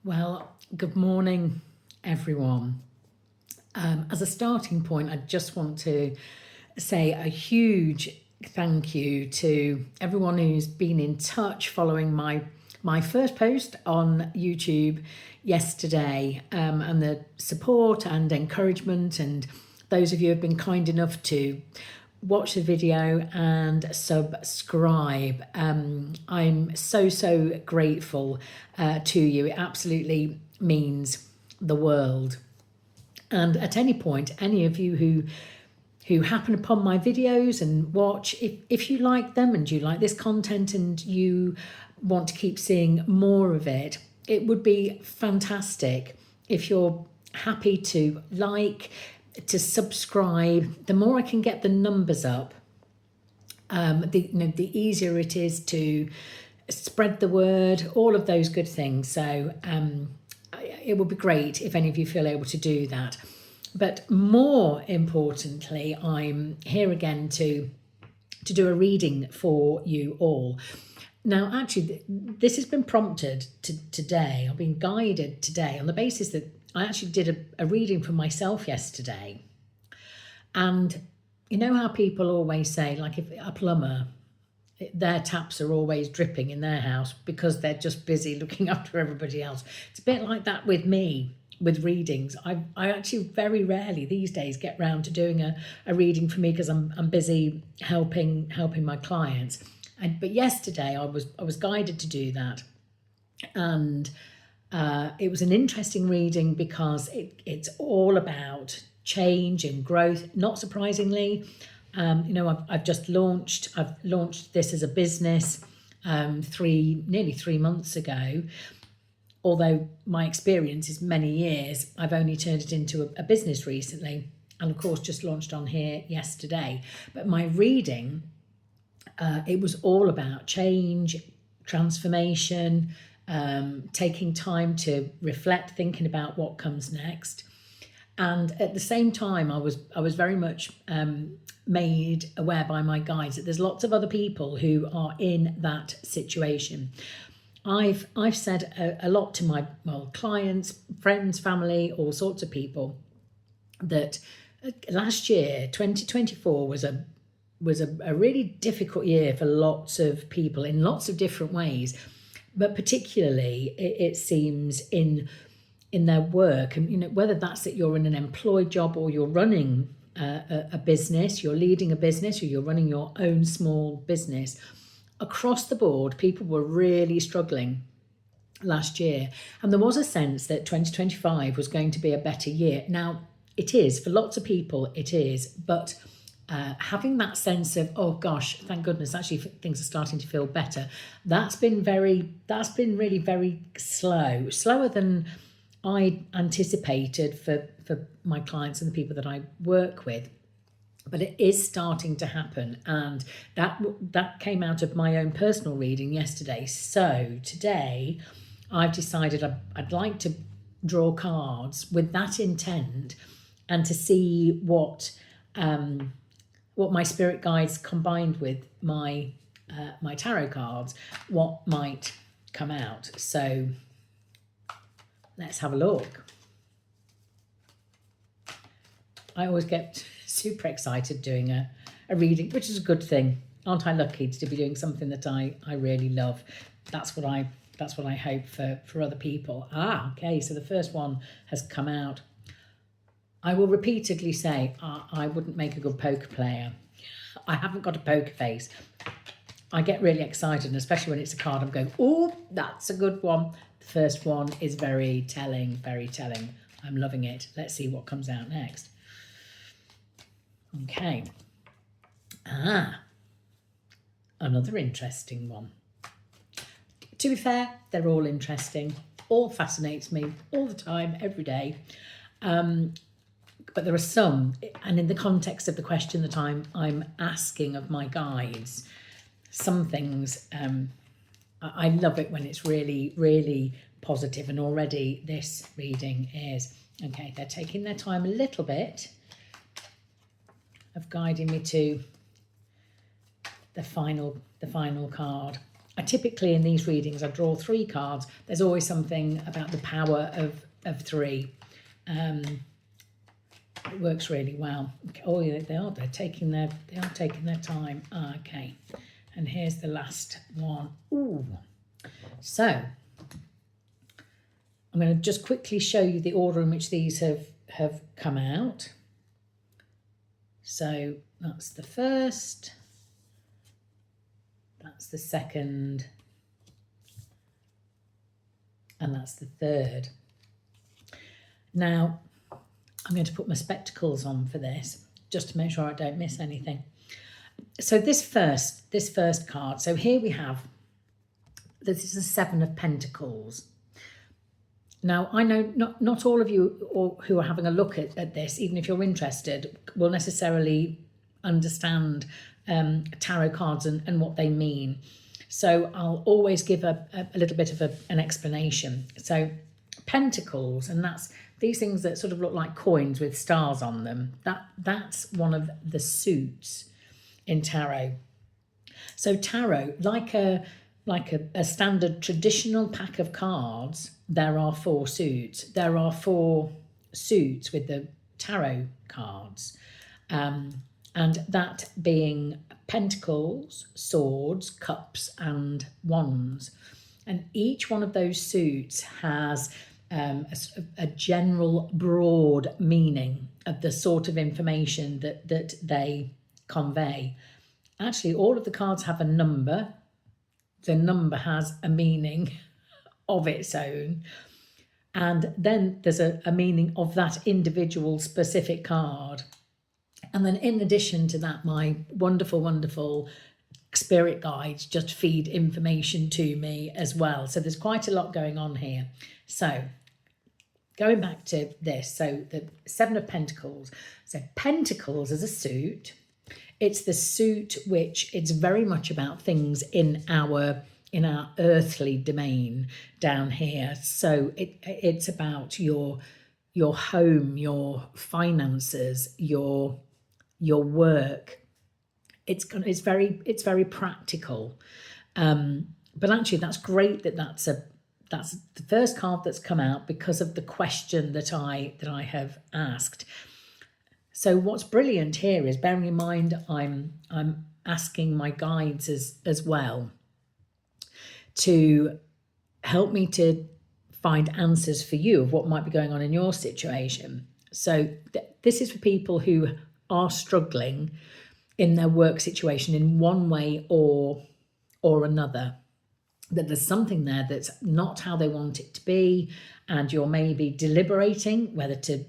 Well, good morning, everyone. As a starting point, I just want to say a huge thank you to everyone who's been in touch following my first post on YouTube yesterday, and the support and encouragement, and those of you who have been kind enough to watch the video and subscribe. I'm so grateful to you. It absolutely means the world. And at any point, any of you who happen upon my videos and watch, if you like them and you like this content and you want to keep seeing more of it, it would be fantastic if you're happy to to subscribe. The more I can get the numbers up, the easier it is to spread the word, all of those good things. So it would be great if any of you feel able to do that. But more importantly, I'm here again to do a reading for you all. Now, actually, this has been prompted today. I've been guided today on the basis that I actually did a reading for myself yesterday. And you know how people always say, like, if a plumber, their taps are always dripping in their house because they're just busy looking after everybody else. It's a bit like that with me, with readings. I actually very rarely these days get round to doing a reading for me because I'm busy helping my clients. But yesterday I was guided to do that, and it was an interesting reading because it's all about change and growth. Not surprisingly, I've just launched. I've launched this as a business nearly 3 months ago. Although my experience is many years, I've only turned it into a business recently, and of course just launched on here yesterday. But my reading, it was all about change, transformation, taking time to reflect, thinking about what comes next. And at the same time, I was very much made aware by my guides that there's lots of other people who are in that situation. I've said a lot to my clients, friends, family, all sorts of people, that last year, 2024, was a really difficult year for lots of people in lots of different ways, but particularly it seems in their work. And whether that's that you're in an employed job or you're running a business, you're leading a business, or you're running your own small business, across the board, people were really struggling last year. And there was a sense that 2025 was going to be a better year. Now, it is, for lots of people, it is. But having that sense of, oh gosh, thank goodness, actually things are starting to feel better, that's been really very slower than I anticipated for my clients and the people that I work with. But it is starting to happen, and that came out of my own personal reading yesterday. So today I've decided I'd like to draw cards with that intent, and to see what my spirit guides combined with my tarot cards, what might come out. So let's have a look. I always get super excited doing a reading, which is a good thing. Aren't I lucky to be doing something that I really love? That's what I hope for other people. Okay, so the first one has come out. I will repeatedly say I wouldn't make a good poker player. I haven't got a poker face. I get really excited, and especially when it's a card, I'm going, oh, that's a good one. The first one is very telling, very telling. I'm loving it. Let's see what comes out next. Okay. Another interesting one. To be fair, they're all interesting. All fascinates me all the time, every day. But there are some, and in the context of the question that I'm asking of my guides, some things, I love it when it's really, really positive, and already this reading is. Okay, they're taking their time a little bit of guiding me to the final card. I typically in these readings I draw 3 cards. There's always something about the power of 3. It works really well. Oh yeah, they're taking their time. Okay, and here's the last one. Ooh, so I'm going to just quickly show you the order in which these have come out. So that's the first, that's the second, and that's the third. Now, I'm going to put my spectacles on for this, just to make sure I don't miss anything. So this first card, so here we have, this is the 7 of Pentacles. Now, I know not all of you who are having a look at this, even if you're interested, will necessarily understand tarot cards and what they mean. So I'll always give a little bit of an explanation. So Pentacles, and that's these things that sort of look like coins with stars on them. That's one of the suits in tarot. So tarot, like a standard traditional pack of cards, there are 4 suits. There are 4 suits with the tarot cards. And that being pentacles, swords, cups, and wands. And each one of those suits has a general broad meaning of the sort of information that they convey. Actually, all of the cards have a number. The number has a meaning of its own. And then there's a meaning of that individual specific card. And then in addition to that, my wonderful, wonderful spirit guides just feed information to me as well. So there's quite a lot going on here. So going back to this, so the 7 of Pentacles. So Pentacles is a suit. It's the suit which it's very much about things in our earthly domain down here. So it's about your home, your finances, your work. It's very practical. But actually that's great that's the first card that's come out because of the question that I have asked. So what's brilliant here is, bearing in mind I'm asking my guides as well to help me to find answers for you of what might be going on in your situation. So this is for people who are struggling in their work situation in one way or another. That there's something there that's not how they want it to be, and you're maybe deliberating whether to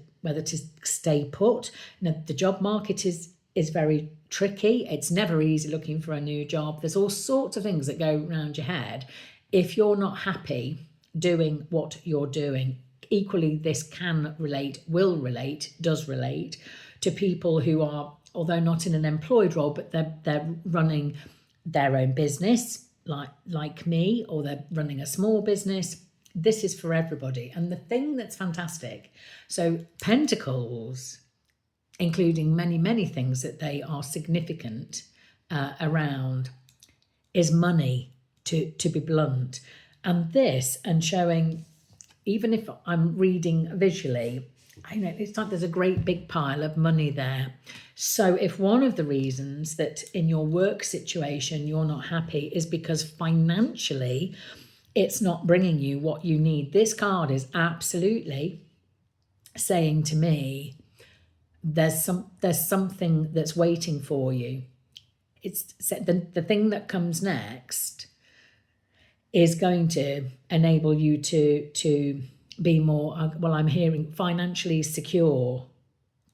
stay put. Now, the job market is very tricky. It's never easy looking for a new job. There's all sorts of things that go around your head if you're not happy doing what you're doing. Equally, this does relate to people who are, although not in an employed role, but they're running their own business, like me, or they're running a small business. This is for everybody. And the thing that's fantastic, so Pentacles, including many, many things that they are significant around, is money, to be blunt. And this, and showing, even if I'm reading visually, I know it's like there's a great big pile of money there. So if one of the reasons that in your work situation you're not happy is because financially it's not bringing you what you need, this card is absolutely saying to me, there's something that's waiting for you. It's the thing that comes next is going to enable you to be more, well, I'm hearing financially secure.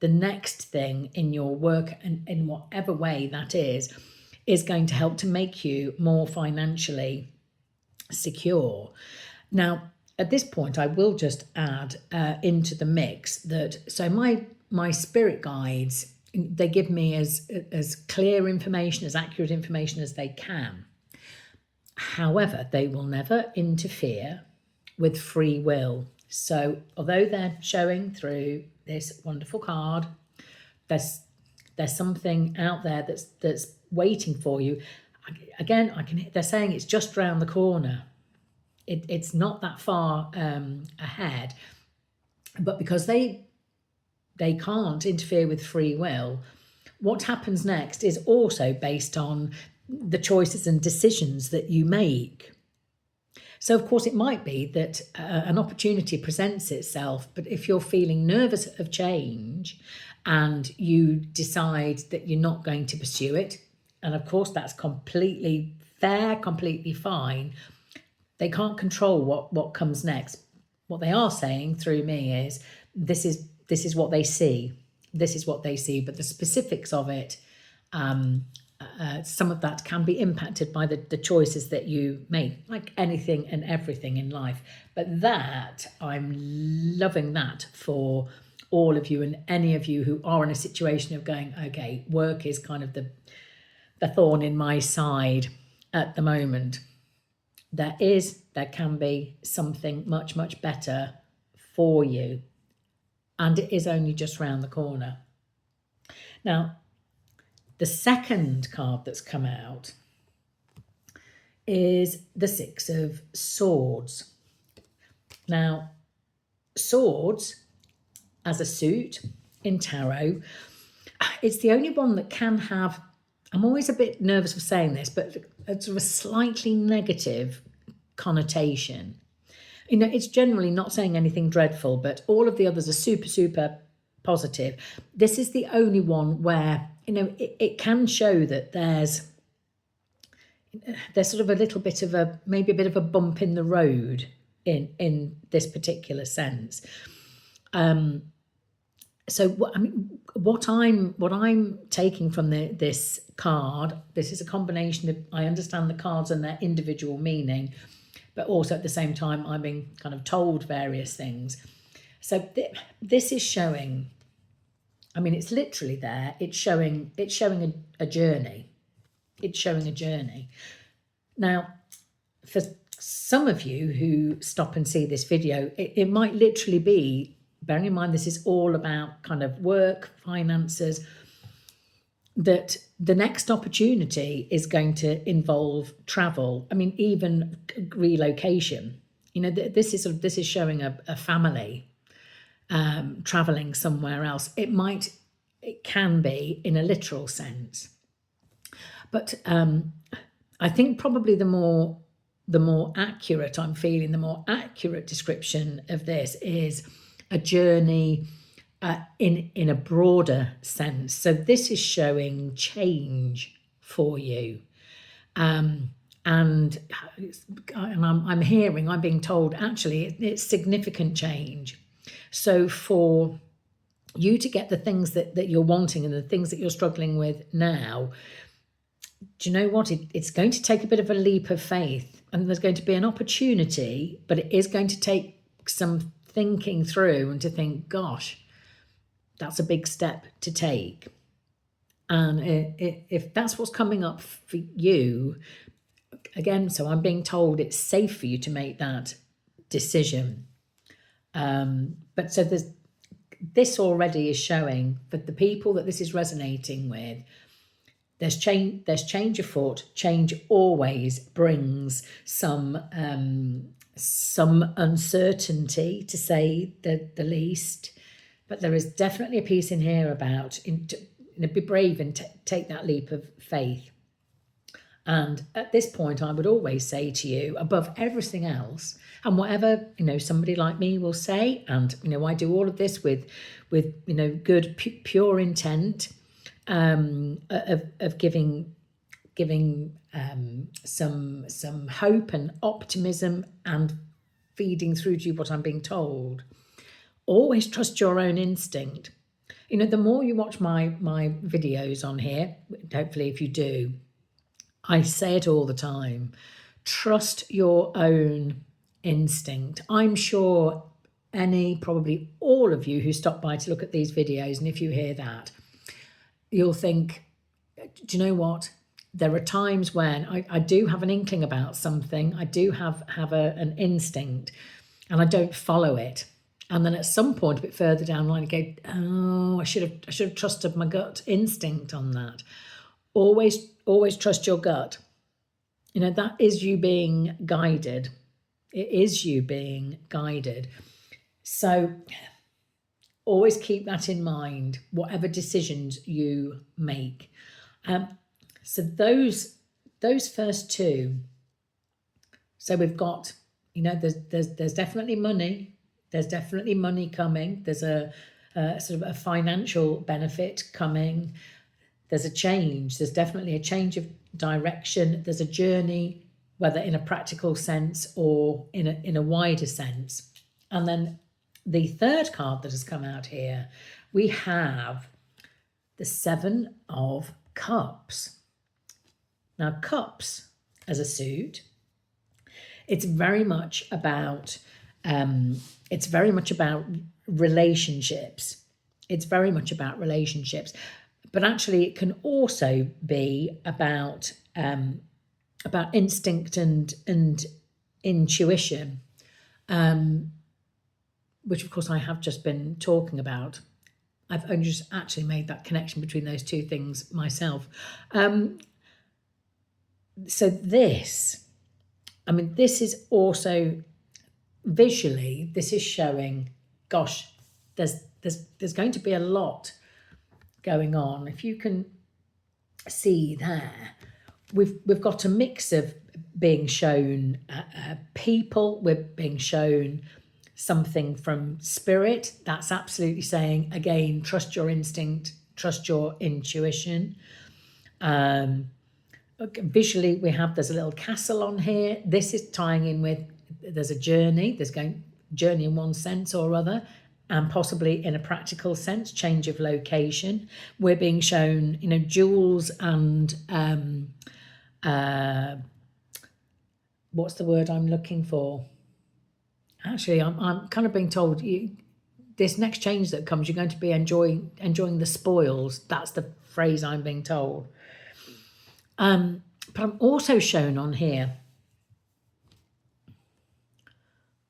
The next thing in your work, and in whatever way that is going to help to make you more financially secure. Now, at this point, I will just add into the mix that, so my spirit guides, they give me as clear information, as accurate information as they can. However, they will never interfere with free will. So although they're showing through this wonderful card, there's something out there that's waiting for you. again, they're saying it's just round the corner. It's not that far ahead, but because they can't interfere with free will, what happens next is also based on the choices and decisions that you make. So, of course, it might be that an opportunity presents itself, but if you're feeling nervous of change and you decide that you're not going to pursue it, and of course, that's completely fair, completely fine. They can't control what comes next. What they are saying through me is this is what they see. This is what they see, but the specifics of it, some of that can be impacted by the choices that you make, like anything and everything in life. But that, I'm loving that for all of you and any of you who are in a situation of going, okay, work is kind of the thorn in my side at the moment. There can be something much, much better for you. And it is only just round the corner. Now, the second card that's come out is the Six of Swords. Now, swords as a suit in tarot, it's the only one that can have, I'm always a bit nervous of saying this, but it's a slightly negative connotation. It's generally not saying anything dreadful, but all of the others are super, super positive. This is the only one where, it can show that there's sort of a little bit of maybe a bit of a bump in the road in this particular sense. So what I'm taking from this card, this is a combination of, I understand the cards and their individual meaning, but also at the same time I'm being kind of told various things. So this is showing, it's literally there. It's showing a journey. It's showing a journey. Now, for some of you who stop and see this video, it might literally be, bearing in mind this is all about kind of work, finances, that the next opportunity is going to involve travel. Even relocation. This is showing a family traveling somewhere else. It can be in a literal sense, but I think probably the more accurate I'm feeling, the more accurate description of this is a journey in a broader sense. So this is showing change for you. And I'm being told actually it's significant change. So for you to get the things that you're wanting and the things that you're struggling with now, do you know what? It's going to take a bit of a leap of faith, and there's going to be an opportunity, but it is going to take some thinking through and to think, gosh, that's a big step to take. And if that's what's coming up for you, again, so I'm being told it's safe for you to make that decision. But so this already is showing that the people that this is resonating with, there's change afoot. Change always brings some uncertainty, to say the least. But there is definitely a piece in here about be brave and take that leap of faith. And at this point, I would always say to you, above everything else, and whatever somebody like me will say, and I do all of this with good pure intent, of giving some hope and optimism and feeding through to you what I'm being told. Always trust your own instinct. The more you watch my videos on here, hopefully if you do, I say it all the time, trust your own instinct. I'm sure probably all of you who stop by to look at these videos, and if you hear that, you'll think, do you know what? There are times when I do have an inkling about something. I do have an instinct, and I don't follow it. And then at some point, a bit further down the line, I go, oh, I should have trusted my gut instinct on that. Always trust your gut. that is you being guided. It is you being guided. So always keep that in mind, whatever decisions you make. So those first two. So we've got, there's definitely money. There's definitely money coming. There's a sort of a financial benefit coming. There's a change. There's definitely a change of direction. There's a journey, whether in a practical sense or in a wider sense. And then the third card that has come out here, we have the Seven of Cups. Now, cups as a suit, it's very much about relationships. It's very much about relationships, but actually, it can also be about instinct and intuition, which of course I have just been talking about. I've only just actually made that connection between those two things myself. So this is also visually, this is showing, gosh, there's going to be a lot going on. If you can see there, we've got a mix of being shown people, we're being shown something from spirit. That's absolutely saying, again, trust your instinct, trust your intuition. Visually, there's a little castle on here. This is tying in with, there's a journey, journey in one sense or other, and possibly in a practical sense, change of location. We're being shown, jewels and what's the word I'm looking for? Actually, I'm kind of being told this next change that comes, you're going to be enjoying the spoils. That's the phrase I'm being told. But I'm also shown on here,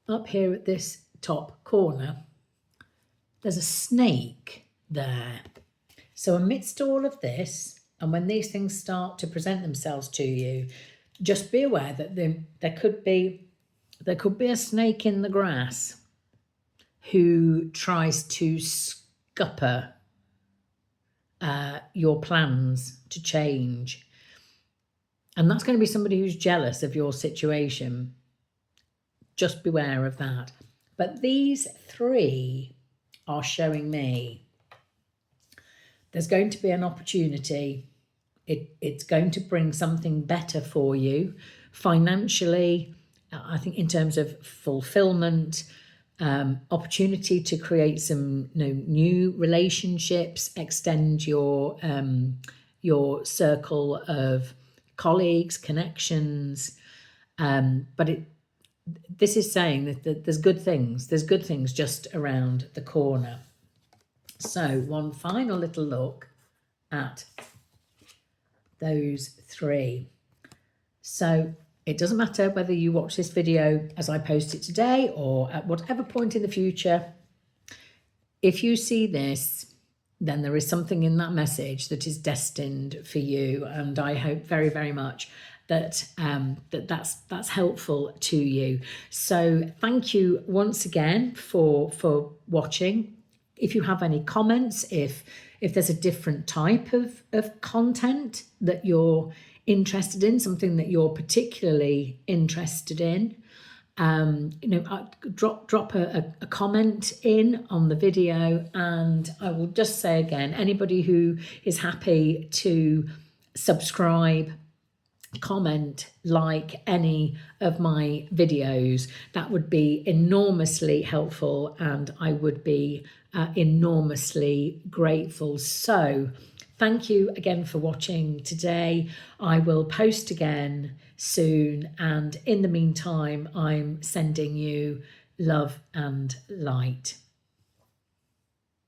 up here at this top corner, there's a snake there. So amidst all of this, and when these things start to present themselves to you, just be aware that there could be a snake in the grass who tries to scupper your plans to change. And that's going to be somebody who's jealous of your situation. Just beware of that. But these three are showing me there's going to be an opportunity. It's going to bring something better for you financially, I think, in terms of fulfillment, opportunity to create some new relationships, extend your circle of colleagues, connections. But this is saying that there's good things. There's good things just around the corner. So one final little look at those three. So it doesn't matter whether you watch this video as I post it today or at whatever point in the future. If you see this, then there is something in that message that is destined for you. And I hope very, very much that that's helpful to you. So thank you once again for watching. If you have any comments, if there's a different type of content that you're interested in, something that you're particularly interested in, drop a comment in on the video. And I will just say again, anybody who is happy to subscribe, comment, like any of my videos, that would be enormously helpful, and I would be enormously grateful. So thank you again for watching today. I will post again soon, and in the meantime, I'm sending you love and light.